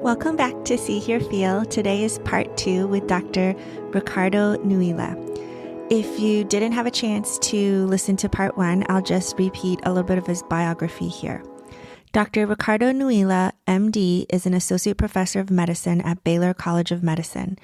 Welcome back to See, Hear, Feel. Today is part 2 with Dr. Ricardo Nuila. If you didn't have a chance to listen to part 1, I'll just repeat a little bit of his biography here. Dr. Ricardo Nuila, MD, is an associate professor of medicine at Baylor College of Medicine.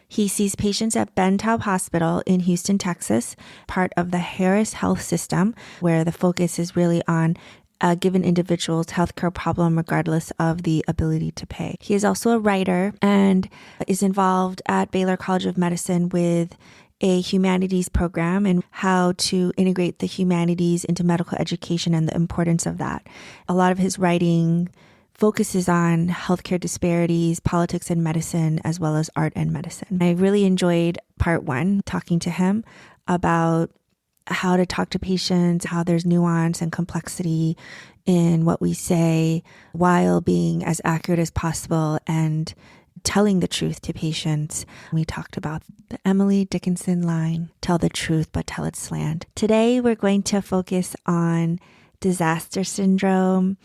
He sees patients at Ben Taub Hospital in Houston, Texas, part of the Harris Health System, where the focus is really on a given individual's healthcare problem regardless of the ability to pay. He is also a writer and is involved at Baylor College of Medicine with a humanities program and how to integrate the humanities into medical education and the importance of that. A lot of his writing focuses on healthcare disparities, politics and medicine, as well as art and medicine. I really enjoyed part 1, talking to him about how to talk to patients, how there's nuance and complexity in what we say while being as accurate as possible and telling the truth to patients. We talked about the Emily Dickinson line, tell the truth, but tell it slant. Today, we're going to focus on disaster syndrome,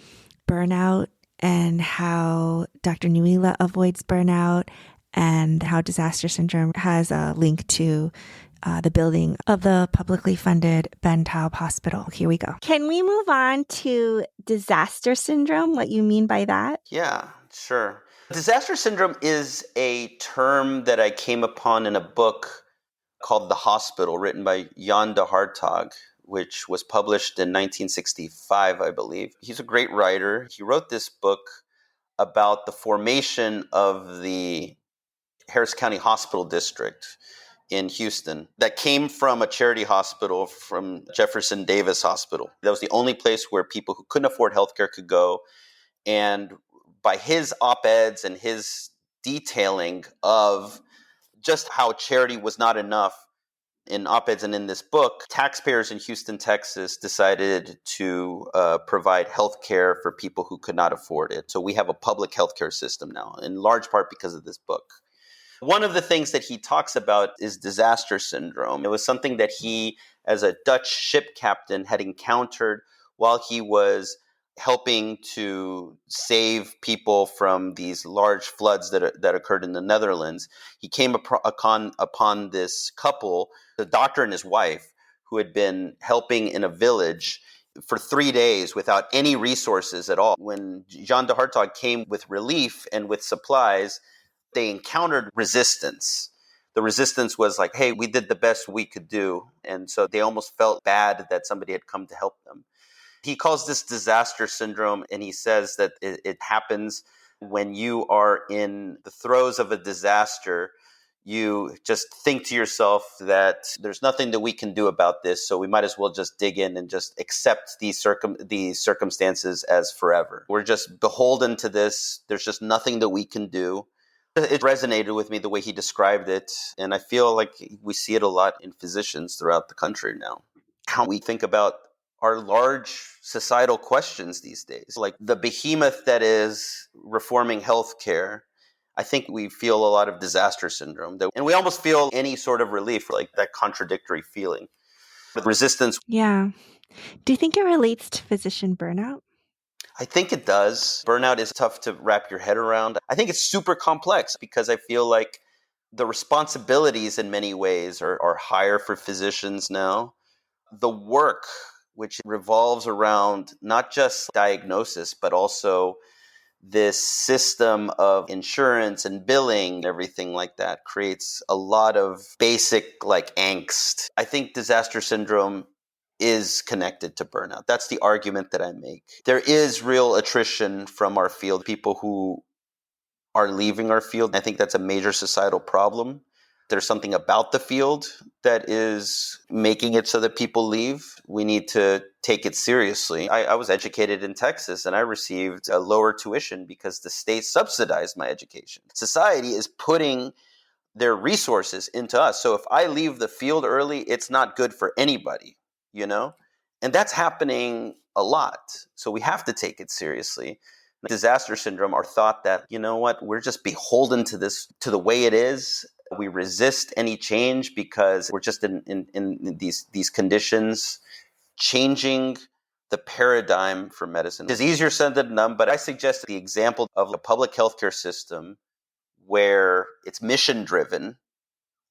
burnout, and how Dr. Nuila avoids burnout, and how disaster syndrome has a link to the building of the publicly funded Ben Taub Hospital. Here we go. Can we move on to disaster syndrome? What you mean by that? Yeah, sure. Disaster syndrome is a term that I came upon in a book called The Hospital, written by Jan de Hartog, which was published in 1965, I believe. He's a great writer. He wrote this book about the formation of the Harris County Hospital District in Houston that came from a charity hospital from Jefferson Davis Hospital. That was the only place where people who couldn't afford healthcare could go. And by his op-eds and his detailing of just how charity was not enough in op-eds and in this book, taxpayers in Houston, Texas decided to provide healthcare for people who could not afford it. So we have a public healthcare system now, in large part because of this book. One of the things that he talks about is disaster syndrome. It was something that he, as a Dutch ship captain, had encountered while he was helping to save people from these large floods that occurred in the Netherlands. He came upon this couple, the doctor and his wife, who had been helping in a village for 3 days without any resources at all. When Jean de Hartog came with relief and with supplies, they encountered resistance. The resistance was like, hey, we did the best we could do. And so they almost felt bad that somebody had come to help them. He calls this disaster syndrome, and he says that it happens when you are in the throes of a disaster. You just think to yourself that there's nothing that we can do about this, so we might as well just dig in and just accept these circumstances as forever. We're just beholden to this. There's just nothing that we can do. It resonated with me the way he described it, and I feel like we see it a lot in physicians throughout the country now. How we think about our large societal questions these days, like the behemoth that is reforming healthcare. I think we feel a lot of disaster syndrome, and we almost feel any sort of relief, like that contradictory feeling. With resistance. Yeah. Do you think it relates to physician burnout? I think it does. Burnout is tough to wrap your head around. I think it's super complex because I feel like the responsibilities in many ways are higher for physicians now. The work, which revolves around not just diagnosis, but also this system of insurance and billing, everything like that, creates a lot of basic like angst. I think disaster syndrome is connected to burnout. That's the argument that I make. There is real attrition from our field, people who are leaving our field. I think that's a major societal problem. There's something about the field that is making it so that people leave. We need to take it seriously. I was educated in Texas, and I received a lower tuition because the state subsidized my education. Society is putting their resources into us. So if I leave the field early, it's not good for anybody, you know? And that's happening a lot. So we have to take it seriously. Disaster syndrome, our thought that, you know what, we're just beholden to this, to the way it is. We resist any change because we're just in these conditions. Changing the paradigm for medicine. It's easier said than done, but I suggest the example of a public healthcare system where it's mission driven.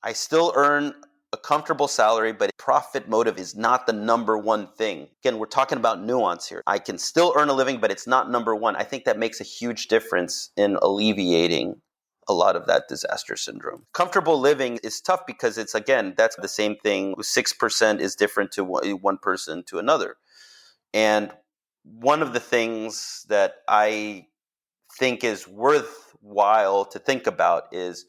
I still earn a comfortable salary, but profit motive is not the number one thing. Again, we're talking about nuance here. I can still earn a living, but it's not number one. I think that makes a huge difference in alleviating a lot of that disaster syndrome. Comfortable living is tough because it's, again, that's the same thing. 6% is different to one person to another. And one of the things that I think is worthwhile to think about is,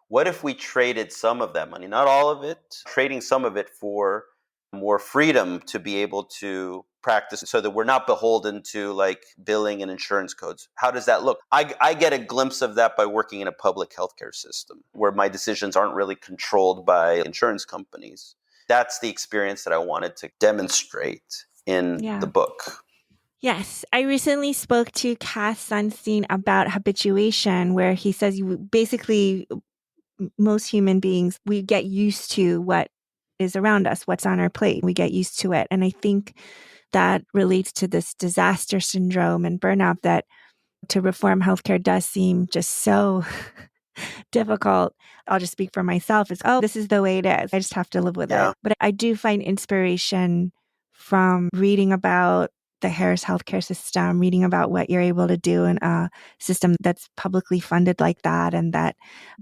what if we traded some of that money, not all of it, trading some of it for more freedom to be able to practice so that we're not beholden to like billing and insurance codes? How does that look? I get a glimpse of that by working in a public healthcare system where my decisions aren't really controlled by insurance companies. That's the experience that I wanted to demonstrate in the book. Yes. I recently spoke to Cass Sunstein about habituation, where he says you basically, most human beings, we get used to what is around us, what's on our plate. We get used to it. And I think that relates to this disaster syndrome and burnout, that to reform healthcare does seem just so difficult. I'll just speak for myself. It's, this is the way it is. I just have to live with it. But I do find inspiration from reading about the Harris healthcare system, reading about what you're able to do in a system that's publicly funded like that, and that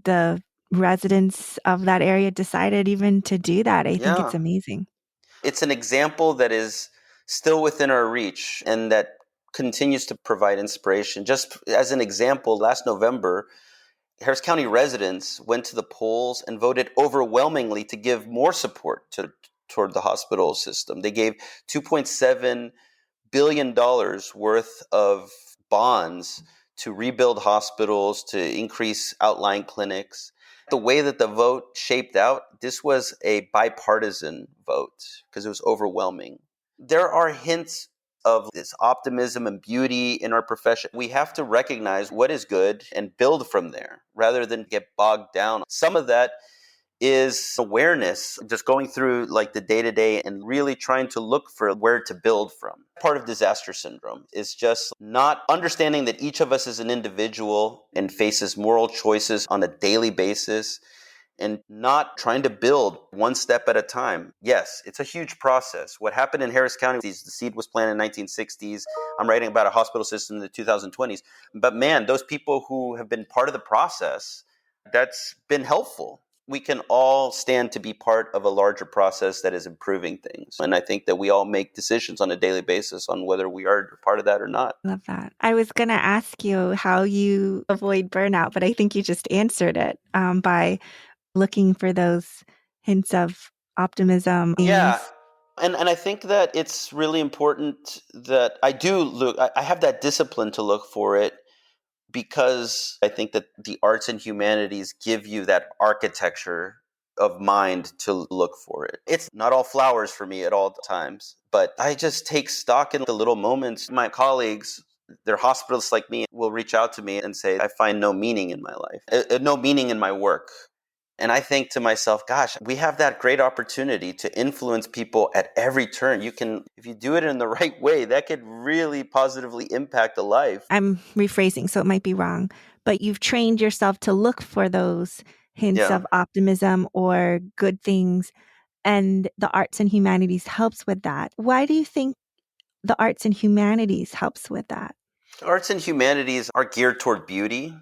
the residents of that area decided even to do that. I think it's amazing. It's an example that is still within our reach and that continues to provide inspiration. Just as an example, last November, Harris County residents went to the polls and voted overwhelmingly to give more support toward the hospital system. They gave $2.7 billion worth of bonds to rebuild hospitals, to increase outlying clinics. The way that the vote shaped out, this was a bipartisan vote because it was overwhelming. There are hints of this optimism and beauty in our profession. We have to recognize what is good and build from there rather than get bogged down. Some of that is awareness, just going through like the day-to-day and really trying to look for where to build from. Part of disaster syndrome is just not understanding that each of us is an individual and faces moral choices on a daily basis, and not trying to build one step at a time. Yes, it's a huge process. What happened in Harris County, the seed was planted in the 1960s. I'm writing about a hospital system in the 2020s. But man, those people who have been part of the process, that's been helpful. We can all stand to be part of a larger process that is improving things. And I think that we all make decisions on a daily basis on whether we are part of that or not. Love that. I was going to ask you how you avoid burnout, but I think you just answered it by looking for those hints of optimism. Yeah. And I think that it's really important that I do look, I have that discipline to look for it, because I think that the arts and humanities give you that architecture of mind to look for it. It's not all flowers for me at all times, but I just take stock in the little moments. My colleagues, they're hospitalists like me, will reach out to me and say, I find no meaning in my life, no meaning in my work. And I think to myself, gosh, we have that great opportunity to influence people at every turn. You can, if you do it in the right way, that could really positively impact a life. I'm rephrasing, so it might be wrong, but you've trained yourself to look for those hints of optimism or good things, and the arts and humanities helps with that. Why do you think the arts and humanities helps with that? Arts and humanities are geared toward beauty.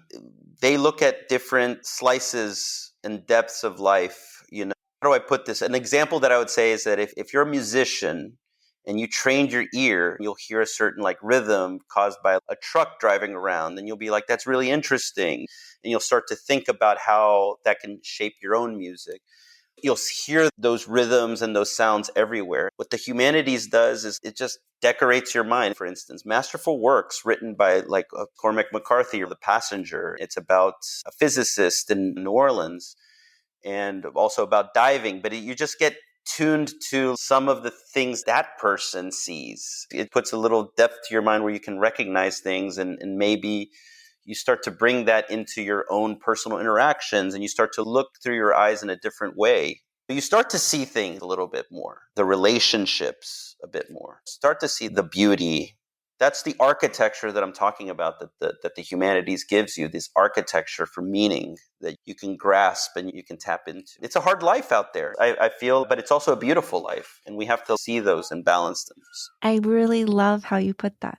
They look at different slices and depths of life. How do I put this? An example that I would say is that if you're a musician and you trained your ear, you'll hear a certain like rhythm caused by a truck driving around, and you'll be like, that's really interesting. And you'll start to think about how that can shape your own music. You'll hear those rhythms and those sounds everywhere. What the humanities does is it just decorates your mind. For instance, masterful works written by like Cormac McCarthy or The Passenger. It's about a physicist in New Orleans and also about diving. But you just get tuned to some of the things that person sees. It puts a little depth to your mind where you can recognize things, and maybe you start to bring that into your own personal interactions, and you start to look through your eyes in a different way. You start to see things a little bit more, the relationships a bit more. Start to see the beauty. That's the architecture that I'm talking about, that the humanities gives you, this architecture for meaning that you can grasp and you can tap into. It's a hard life out there, I feel, but it's also a beautiful life, and we have to see those and balance them. I really love how you put that.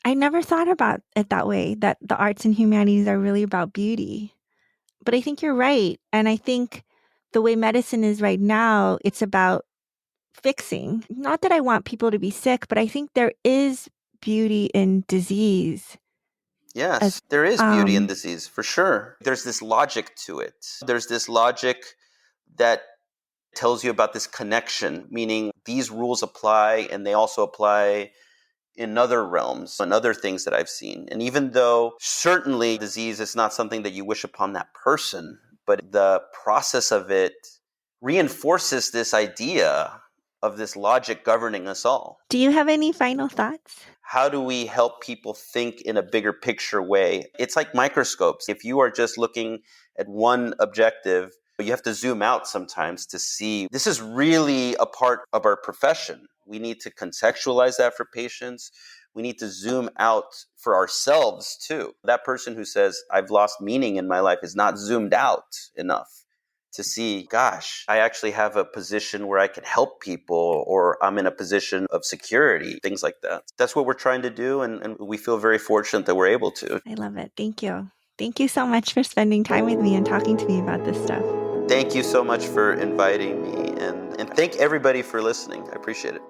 I never thought about it that way, that the arts and humanities are really about beauty. But I think you're right. And I think the way medicine is right now, it's about fixing. Not that I want people to be sick, but I think there is beauty in disease. Yes, there is beauty in disease, for sure. There's this logic to it. There's this logic that tells you about this connection, meaning these rules apply and they also apply in other realms and other things that I've seen. And even though certainly disease is not something that you wish upon that person, but the process of it reinforces this idea of this logic governing us all. Do you have any final thoughts? How do we help people think in a bigger picture way? It's like microscopes. If you are just looking at one objective, you have to zoom out sometimes to see this is really a part of our profession. We need to contextualize that for patients. We need to zoom out for ourselves too. That person who says, I've lost meaning in my life, is not zoomed out enough to see, gosh, I actually have a position where I can help people, or I'm in a position of security, things like that. That's what we're trying to do, and we feel very fortunate that we're able to. I love it. Thank you. Thank you so much for spending time with me and talking to me about this stuff. Thank you so much for inviting me, and thank everybody for listening. I appreciate it.